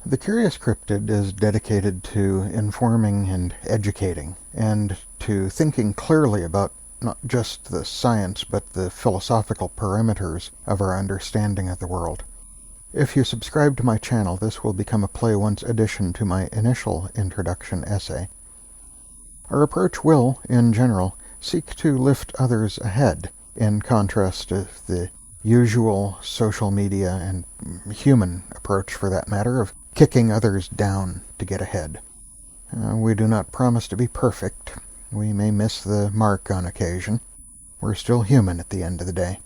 The Curious Cryptid is dedicated to informing and educating, and to thinking clearly about not just the science, but the philosophical perimeters of our understanding of the world. If you subscribe to my channel, this will become a Play Once addition to my initial introduction essay. Our approach will, in general, seek to lift others ahead, in contrast to the usual social media and human approach, for that matter, of kicking others down to get ahead. We do not promise to be perfect. We may miss the mark on occasion. We're still human at the end of the day.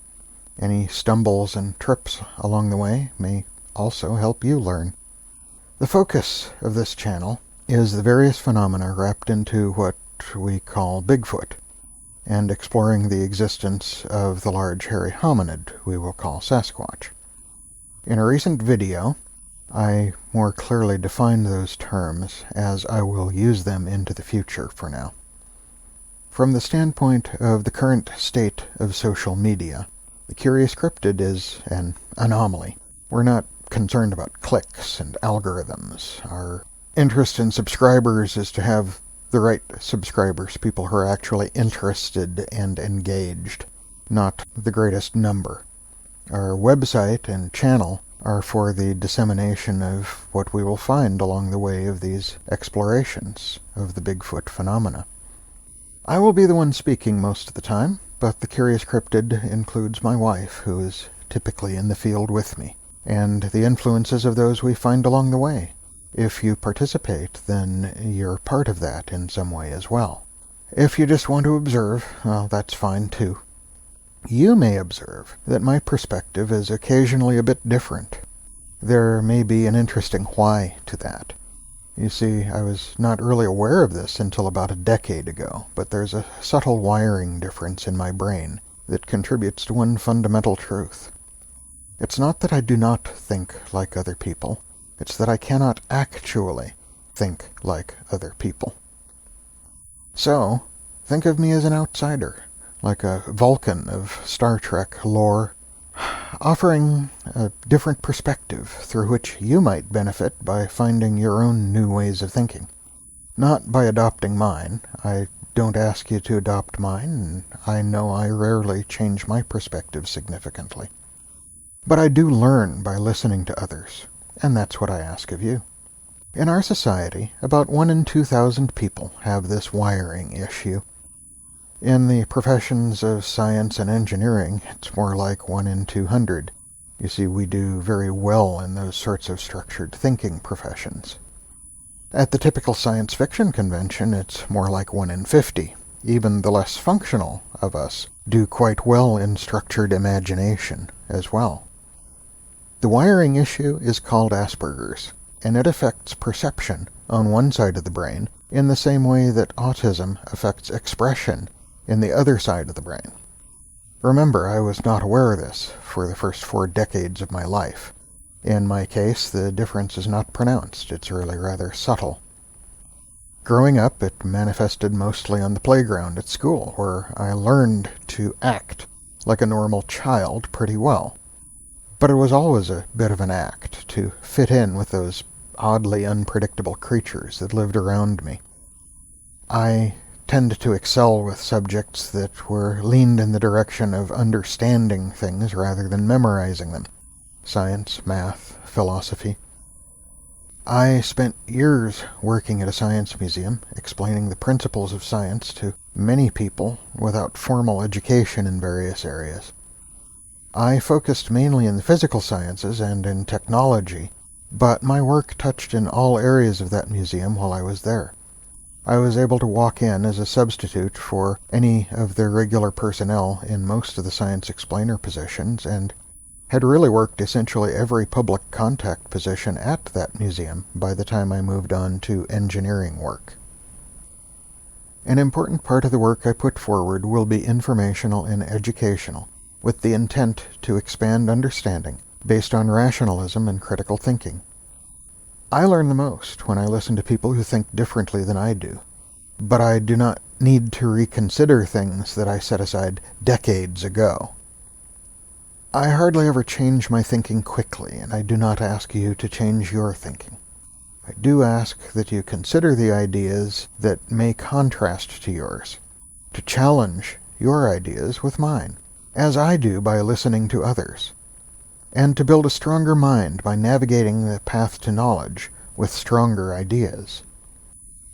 Any stumbles and trips along the way may also help you learn. The focus of this channel is the various phenomena wrapped into what we call Bigfoot, and exploring the existence of the large hairy hominid we will call Sasquatch. In a recent video, I more clearly defined those terms, as I will use them into the future for now. From the standpoint of the current state of social media, the Curious Cryptid is an anomaly. We're not concerned about clicks and algorithms. Our interest in subscribers is to have the right subscribers, people who are actually interested and engaged, not the greatest number. Our website and channel are for the dissemination of what we will find along the way of these explorations of the Bigfoot phenomena. I will be the one speaking most of the time, but the Curious Cryptid includes my wife, who is typically in the field with me, and the influences of those we find along the way. If you participate, then you're part of that in some way as well. If you just want to observe, well, that's fine too. You may observe that my perspective is occasionally a bit different. There may be an interesting why to that. You see, I was not really aware of this until about a decade ago, but there's a subtle wiring difference in my brain that contributes to one fundamental truth. It's not that I do not think like other people. It's that I cannot actually think like other people. So, think of me as an outsider, like a Vulcan of Star Trek lore, offering a different perspective through which you might benefit by finding your own new ways of thinking. Not by adopting mine. I don't ask you to adopt mine, and I know I rarely change my perspective significantly. But I do learn by listening to others. And that's what I ask of you. In our society, about 1 in 2,000 people have this wiring issue. In the professions of science and engineering, it's more like 1 in 200. You see, we do very well in those sorts of structured thinking professions. At the typical science fiction convention, it's more like 1 in 50. Even the less functional of us do quite well in structured imagination as well. The wiring issue is called Asperger's, and it affects perception on one side of the brain in the same way that autism affects expression in the other side of the brain. Remember, I was not aware of this for the first 4 decades of my life. In my case, the difference is not pronounced. It's really rather subtle. Growing up, it manifested mostly on the playground at school, where I learned to act like a normal child pretty well. But it was always a bit of an act to fit in with those oddly unpredictable creatures that lived around me. I tend to excel with subjects that were leaned in the direction of understanding things rather than memorizing them. Science, math, philosophy. I spent years working at a science museum, explaining the principles of science to many people without formal education in various areas. I focused mainly in the physical sciences and in technology, but my work touched in all areas of that museum while I was there. I was able to walk in as a substitute for any of their regular personnel in most of the science explainer positions, and had really worked essentially every public contact position at that museum by the time I moved on to engineering work. An important part of the work I put forward will be informational and educational, with the intent to expand understanding based on rationalism and critical thinking. I learn the most when I listen to people who think differently than I do, but I do not need to reconsider things that I set aside decades ago. I hardly ever change my thinking quickly, and I do not ask you to change your thinking. I do ask that you consider the ideas that may contrast to yours, to challenge your ideas with mine, as I do by listening to others, and to build a stronger mind by navigating the path to knowledge with stronger ideas.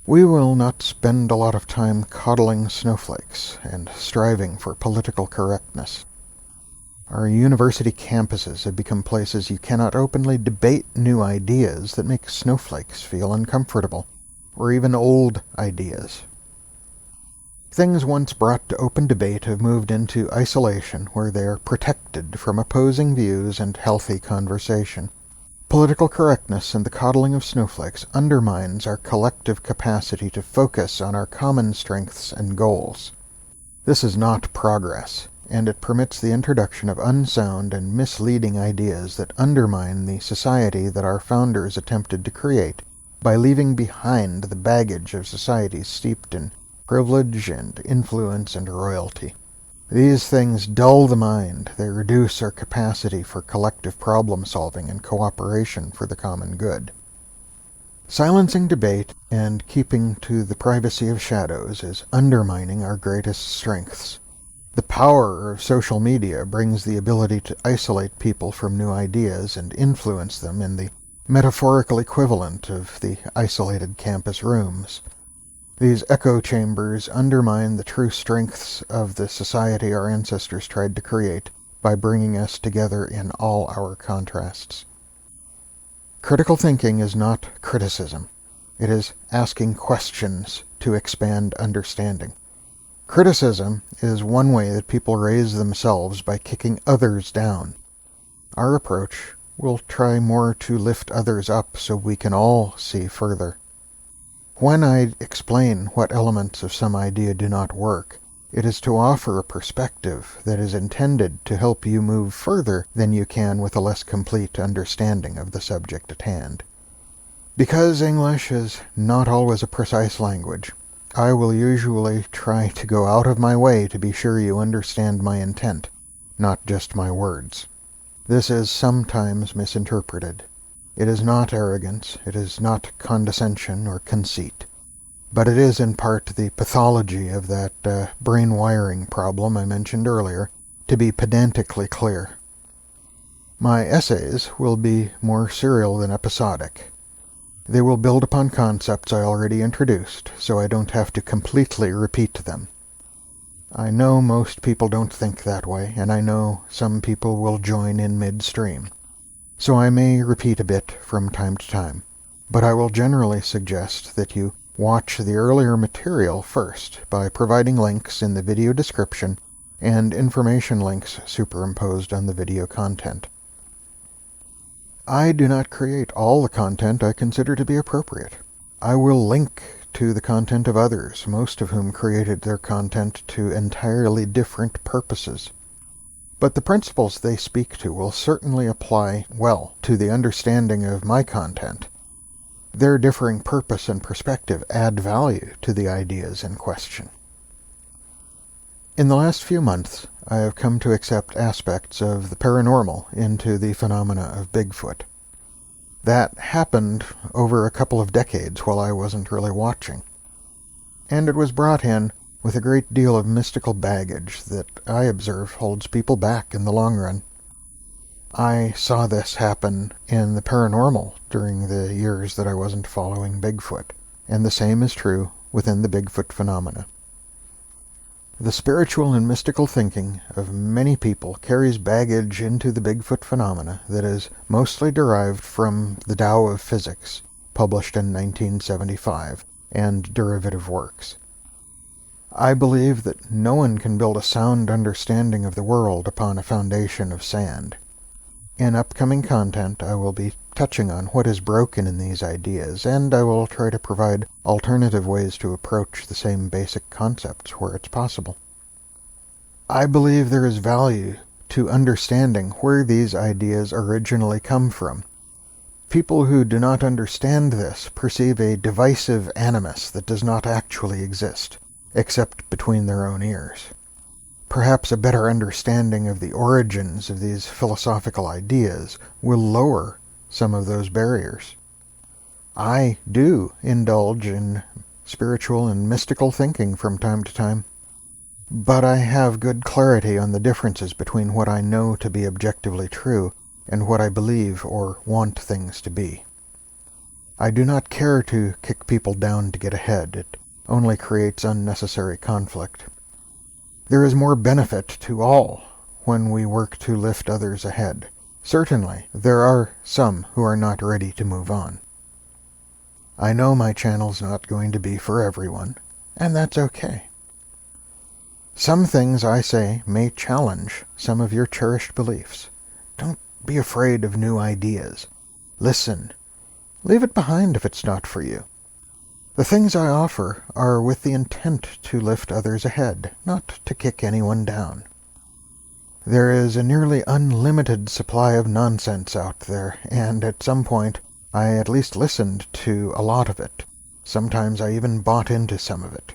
We will not spend a lot of time coddling snowflakes and striving for political correctness. Our university campuses have become places you cannot openly debate new ideas that make snowflakes feel uncomfortable, or even old ideas. Things once brought to open debate have moved into isolation where they are protected from opposing views and healthy conversation. Political correctness and the coddling of snowflakes undermines our collective capacity to focus on our common strengths and goals. This is not progress, and it permits the introduction of unsound and misleading ideas that undermine the society that our founders attempted to create by leaving behind the baggage of societies steeped in privilege and influence and royalty. These things dull the mind. They reduce our capacity for collective problem-solving and cooperation for the common good. Silencing debate and keeping to the privacy of shadows is undermining our greatest strengths. The power of social media brings the ability to isolate people from new ideas and influence them in the metaphorical equivalent of the isolated campus rooms. These echo chambers undermine the true strengths of the society our ancestors tried to create by bringing us together in all our contrasts. Critical thinking is not criticism. It is asking questions to expand understanding. Criticism is one way that people raise themselves by kicking others down. Our approach will try more to lift others up so we can all see further. When I explain what elements of some idea do not work, it is to offer a perspective that is intended to help you move further than you can with a less complete understanding of the subject at hand. Because English is not always a precise language, I will usually try to go out of my way to be sure you understand my intent, not just my words. This is sometimes misinterpreted. It is not arrogance, it is not condescension or conceit, but it is in part the pathology of that brain wiring problem I mentioned earlier, to be pedantically clear. My essays will be more serial than episodic. They will build upon concepts I already introduced, so I don't have to completely repeat them. I know most people don't think that way, and I know some people will join in midstream. So I may repeat a bit from time to time, but I will generally suggest that you watch the earlier material first by providing links in the video description and information links superimposed on the video content. I do not create all the content I consider to be appropriate. I will link to the content of others, most of whom created their content to entirely different purposes. But the principles they speak to will certainly apply well to the understanding of my content. Their differing purpose and perspective add value to the ideas in question. In the last few months, I have come to accept aspects of the paranormal into the phenomena of Bigfoot. That happened over a couple of decades while I wasn't really watching. And it was brought in with a great deal of mystical baggage that I observe holds people back in the long run. I saw this happen in the paranormal during the years that I wasn't following Bigfoot, and the same is true within the Bigfoot phenomena. The spiritual and mystical thinking of many people carries baggage into the Bigfoot phenomena that is mostly derived from the Tao of Physics, published in 1975, and derivative works. I believe that no one can build a sound understanding of the world upon a foundation of sand. In upcoming content, I will be touching on what is broken in these ideas, and I will try to provide alternative ways to approach the same basic concepts where it's possible. I believe there is value to understanding where these ideas originally come from. People who do not understand this perceive a divisive animus that does not actually exist, except between their own ears. Perhaps a better understanding of the origins of these philosophical ideas will lower some of those barriers. I do indulge in spiritual and mystical thinking from time to time, but I have good clarity on the differences between what I know to be objectively true and what I believe or want things to be. I do not care to kick people down to get ahead. It only creates unnecessary conflict. There is more benefit to all when we work to lift others ahead. Certainly, there are some who are not ready to move on. I know my channel's not going to be for everyone, and that's okay. Some things I say may challenge some of your cherished beliefs. Don't be afraid of new ideas. Listen. Leave it behind if it's not for you. The things I offer are with the intent to lift others ahead, not to kick anyone down. There is a nearly unlimited supply of nonsense out there, and at some point I at least listened to a lot of it. Sometimes I even bought into some of it.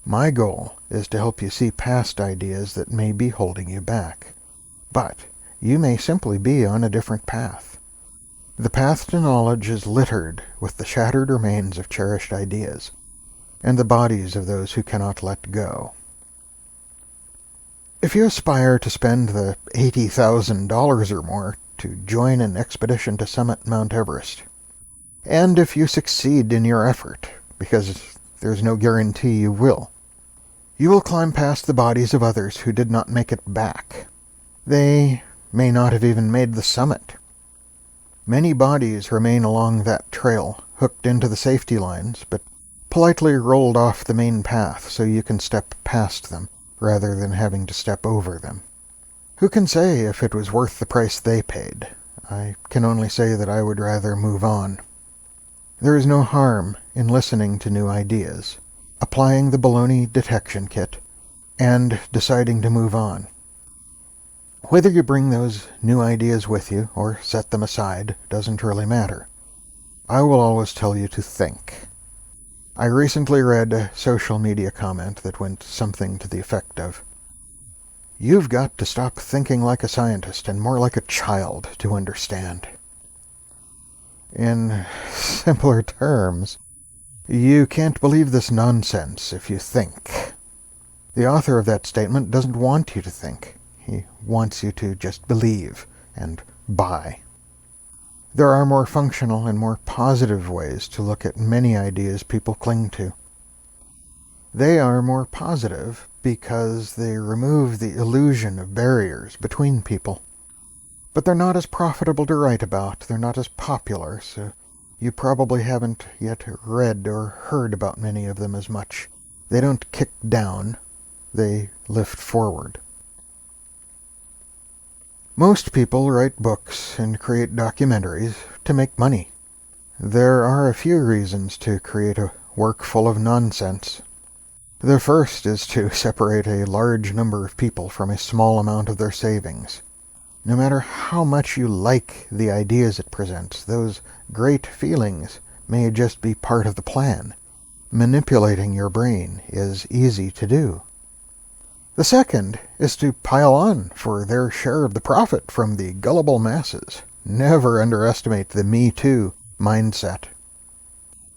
My goal is to help you see past ideas that may be holding you back. But you may simply be on a different path. The path to knowledge is littered with the shattered remains of cherished ideas, and the bodies of those who cannot let go. If you aspire to spend the $80,000 or more to join an expedition to summit Mount Everest, and if you succeed in your effort, because there's no guarantee you will climb past the bodies of others who did not make it back. They may not have even made the summit. Many bodies remain along that trail, hooked into the safety lines, but politely rolled off the main path so you can step past them, rather than having to step over them. Who can say if it was worth the price they paid? I can only say that I would rather move on. There is no harm in listening to new ideas, applying the baloney detection kit, and deciding to move on. Whether you bring those new ideas with you or set them aside doesn't really matter. I will always tell you to think. I recently read a social media comment that went something to the effect of, "You've got to stop thinking like a scientist and more like a child to understand." In simpler terms, you can't believe this nonsense if you think. The author of that statement doesn't want you to think. He wants you to just believe and buy. There are more functional and more positive ways to look at many ideas people cling to. They are more positive because they remove the illusion of barriers between people. But they're not as profitable to write about, they're not as popular, so you probably haven't yet read or heard about many of them as much. They don't kick down, they lift forward. Most people write books and create documentaries to make money. There are a few reasons to create a work full of nonsense. The first is to separate a large number of people from a small amount of their savings. No matter how much you like the ideas it presents, those great feelings may just be part of the plan. Manipulating your brain is easy to do. The second is to pile on for their share of the profit from the gullible masses. Never underestimate the Me Too mindset.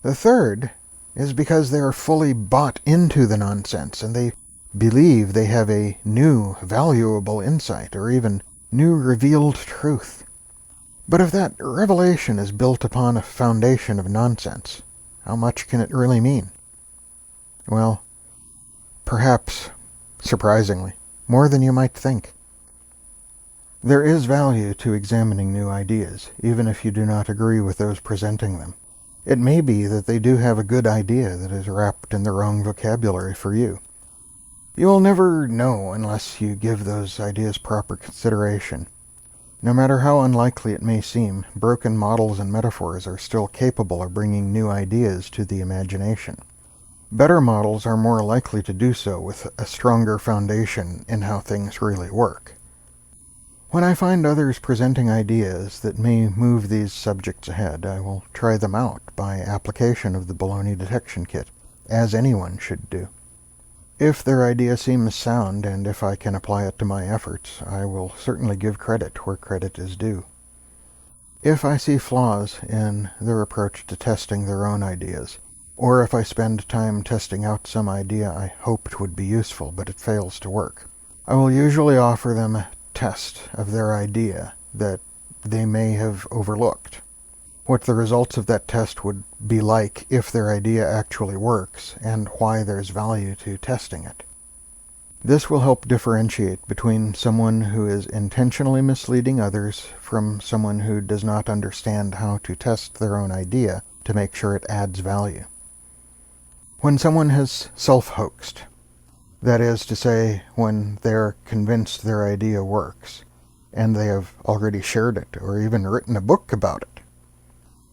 The third is because they are fully bought into the nonsense and they believe they have a new, valuable insight or even new revealed truth. But if that revelation is built upon a foundation of nonsense, how much can it really mean? Well, perhaps, surprisingly, more than you might think. There is value to examining new ideas, even if you do not agree with those presenting them. It may be that they do have a good idea that is wrapped in the wrong vocabulary for you. You will never know unless you give those ideas proper consideration. No matter how unlikely it may seem, broken models and metaphors are still capable of bringing new ideas to the imagination. Better models are more likely to do so with a stronger foundation in how things really work. When I find others presenting ideas that may move these subjects ahead, I will try them out by application of the baloney detection kit, as anyone should do. If their idea seems sound, and if I can apply it to my efforts, I will certainly give credit where credit is due. If I see flaws in their approach to testing their own ideas, or if I spend time testing out some idea I hoped would be useful but it fails to work, I will usually offer them a test of their idea that they may have overlooked. What the results of that test would be like if their idea actually works, and why there's value to testing it. This will help differentiate between someone who is intentionally misleading others from someone who does not understand how to test their own idea to make sure it adds value. When someone has self-hoaxed, that is to say, when they're convinced their idea works, and they have already shared it or even written a book about it,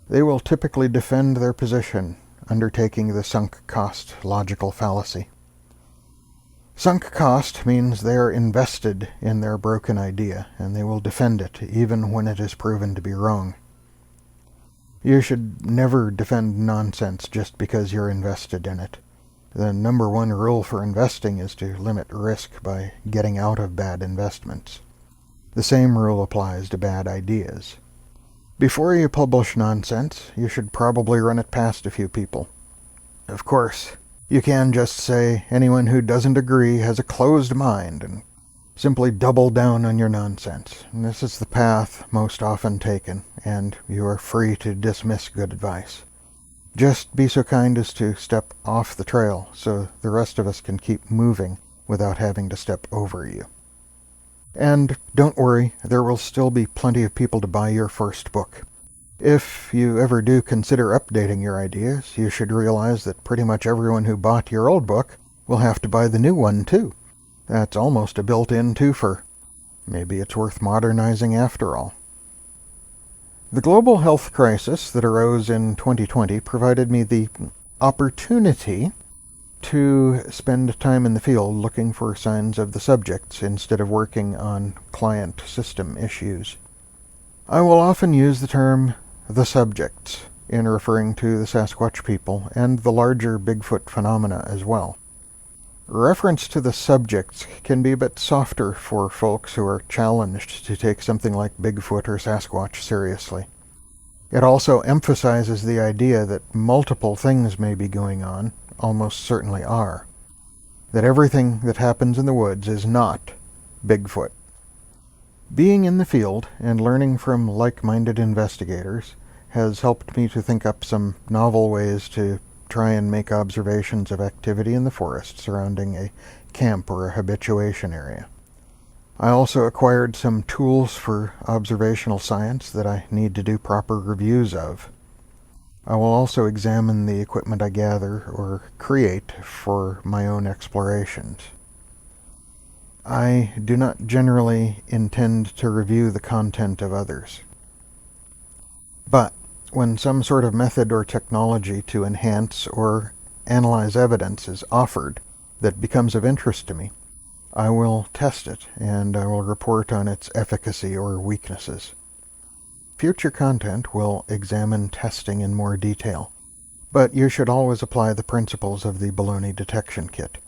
they will typically defend their position, undertaking the sunk cost logical fallacy. Sunk cost means they are invested in their broken idea, and they will defend it even when it is proven to be wrong. You should never defend nonsense just because you're invested in it. The number one rule for investing is to limit risk by getting out of bad investments. The same rule applies to bad ideas. Before you publish nonsense, you should probably run it past a few people. Of course, you can just say anyone who doesn't agree has a closed mind and simply double down on your nonsense. And this is the path most often taken, and you are free to dismiss good advice. Just be so kind as to step off the trail so the rest of us can keep moving without having to step over you. And don't worry, there will still be plenty of people to buy your first book. If you ever do consider updating your ideas, you should realize that pretty much everyone who bought your old book will have to buy the new one too. That's almost a built-in twofer. Maybe it's worth modernizing after all. The global health crisis that arose in 2020 provided me the opportunity to spend time in the field looking for signs of the subjects instead of working on client system issues. I will often use the term the subjects in referring to the Sasquatch people and the larger Bigfoot phenomena as well. Reference to the subjects can be a bit softer for folks who are challenged to take something like Bigfoot or Sasquatch seriously. It also emphasizes the idea that multiple things may be going on, almost certainly are. That everything that happens in the woods is not Bigfoot. Being in the field and learning from like-minded investigators has helped me to think up some novel ways to try and make observations of activity in the forest surrounding a camp or a habituation area. I also acquired some tools for observational science that I need to do proper reviews of. I will also examine the equipment I gather or create for my own explorations. I do not generally intend to review the content of others. But when some sort of method or technology to enhance or analyze evidence is offered that becomes of interest to me, I will test it and I will report on its efficacy or weaknesses. Future content will examine testing in more detail, but you should always apply the principles of the baloney detection kit.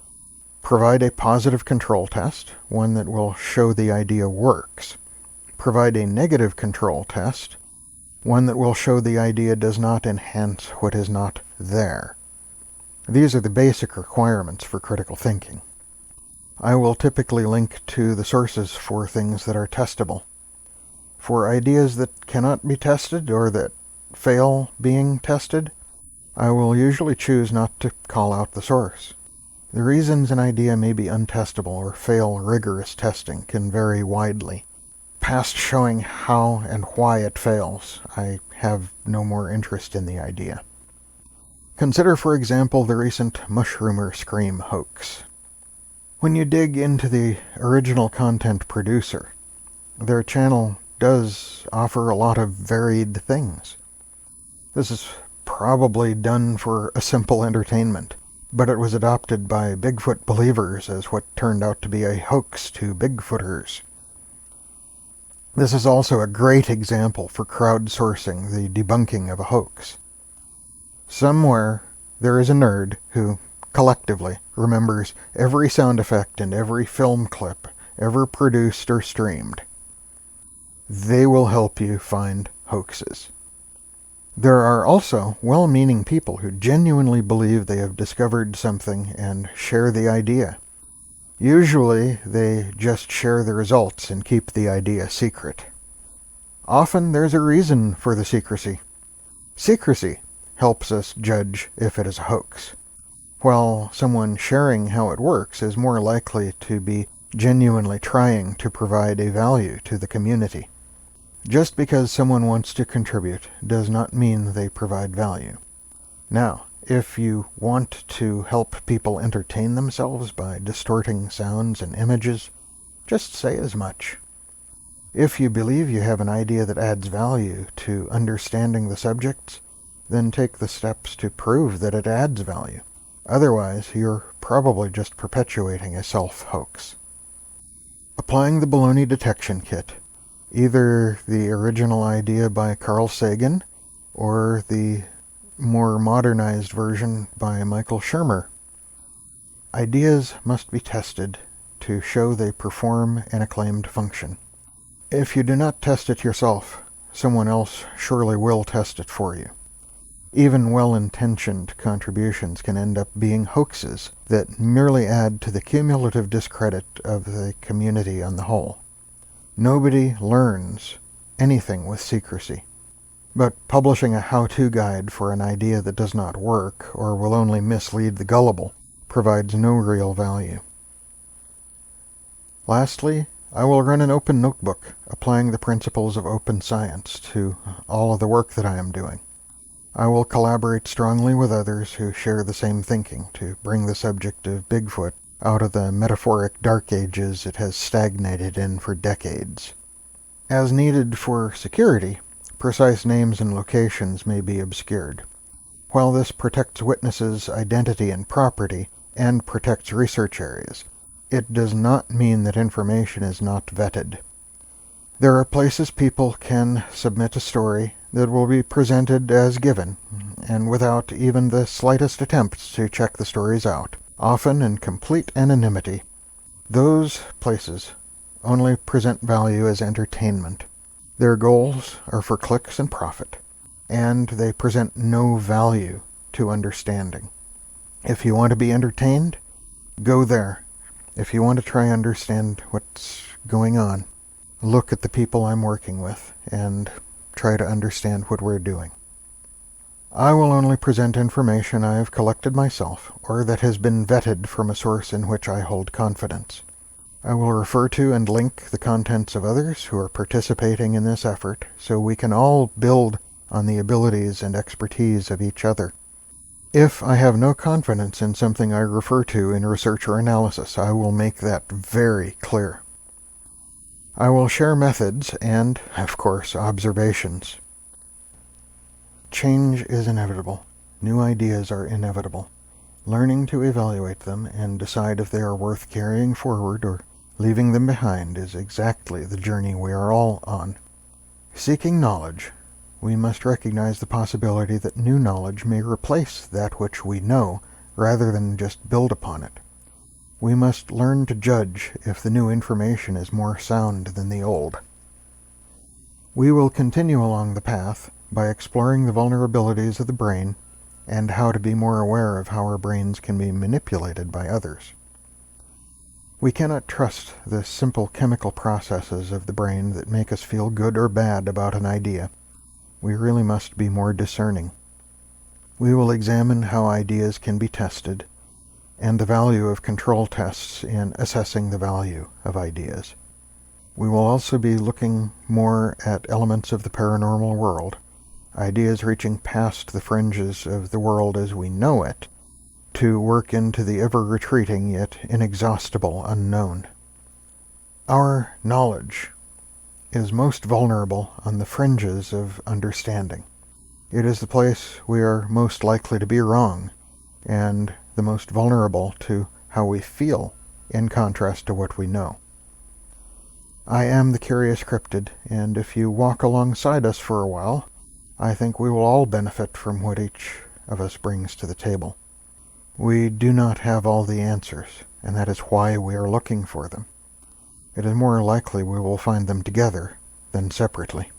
Provide a positive control test, one that will show the idea works. Provide a negative control test, one that will show the idea does not enhance what is not there. These are the basic requirements for critical thinking. I will typically link to the sources for things that are testable. For ideas that cannot be tested or that fail being tested, I will usually choose not to call out the source. The reasons an idea may be untestable or fail rigorous testing can vary widely. Past showing how and why it fails, I have no more interest in the idea. Consider, for example, the recent Mushroomer Scream hoax. When you dig into the original content producer, their channel does offer a lot of varied things. This is probably done for a simple entertainment, but it was adopted by Bigfoot believers as what turned out to be a hoax to Bigfooters. This is also a great example for crowdsourcing the debunking of a hoax. Somewhere there is a nerd who, collectively, remembers every sound effect and every film clip ever produced or streamed. They will help you find hoaxes. There are also well-meaning people who genuinely believe they have discovered something and share the idea. Usually, they just share the results and keep the idea secret. Often, there's a reason for the secrecy. Secrecy helps us judge if it is a hoax, while someone sharing how it works is more likely to be genuinely trying to provide a value to the community. Just because someone wants to contribute does not mean they provide value. Now, if you want to help people entertain themselves by distorting sounds and images, just say as much. If you believe you have an idea that adds value to understanding the subjects, then take the steps to prove that it adds value. Otherwise, you're probably just perpetuating a self-hoax. Applying the baloney detection kit, either the original idea by Carl Sagan or the more modernized version by Michael Shermer. Ideas must be tested to show they perform an acclaimed function. If you do not test it yourself, someone else surely will test it for you. Even well-intentioned contributions can end up being hoaxes that merely add to the cumulative discredit of the community on the whole. Nobody learns anything with secrecy, but publishing a how-to guide for an idea that does not work or will only mislead the gullible provides no real value. Lastly, I will run an open notebook applying the principles of open science to all of the work that I am doing. I will collaborate strongly with others who share the same thinking to bring the subject of Bigfoot out of the metaphoric dark ages it has stagnated in for decades. As needed for security, precise names and locations may be obscured. While this protects witnesses' identity and property, and protects research areas, it does not mean that information is not vetted. There are places people can submit a story that will be presented as given, and without even the slightest attempts to check the stories out, often in complete anonymity. Those places only present value as entertainment. Their goals are for clicks and profit, and they present no value to understanding. If you want to be entertained, go there. If you want to try and understand what's going on, look at the people I'm working with and try to understand what we're doing. I will only present information I have collected myself or that has been vetted from a source in which I hold confidence. I will refer to and link the contents of others who are participating in this effort so we can all build on the abilities and expertise of each other. If I have no confidence in something I refer to in research or analysis, I will make that very clear. I will share methods and, of course, observations. Change is inevitable. New ideas are inevitable. Learning to evaluate them and decide if they are worth carrying forward or leaving them behind is exactly the journey we are all on. Seeking knowledge, we must recognize the possibility that new knowledge may replace that which we know rather than just build upon it. We must learn to judge if the new information is more sound than the old. We will continue along the path by exploring the vulnerabilities of the brain and how to be more aware of how our brains can be manipulated by others. We cannot trust the simple chemical processes of the brain that make us feel good or bad about an idea. We really must be more discerning. We will examine how ideas can be tested and the value of control tests in assessing the value of ideas. We will also be looking more at elements of the paranormal world, ideas reaching past the fringes of the world as we know it, to work into the ever-retreating yet inexhaustible unknown. Our knowledge is most vulnerable on the fringes of understanding. It is the place we are most likely to be wrong, and the most vulnerable to how we feel in contrast to what we know. I am the Curious Cryptid, and if you walk alongside us for a while, I think we will all benefit from what each of us brings to the table. We do not have all the answers, and that is why we are looking for them. It is more likely we will find them together than separately.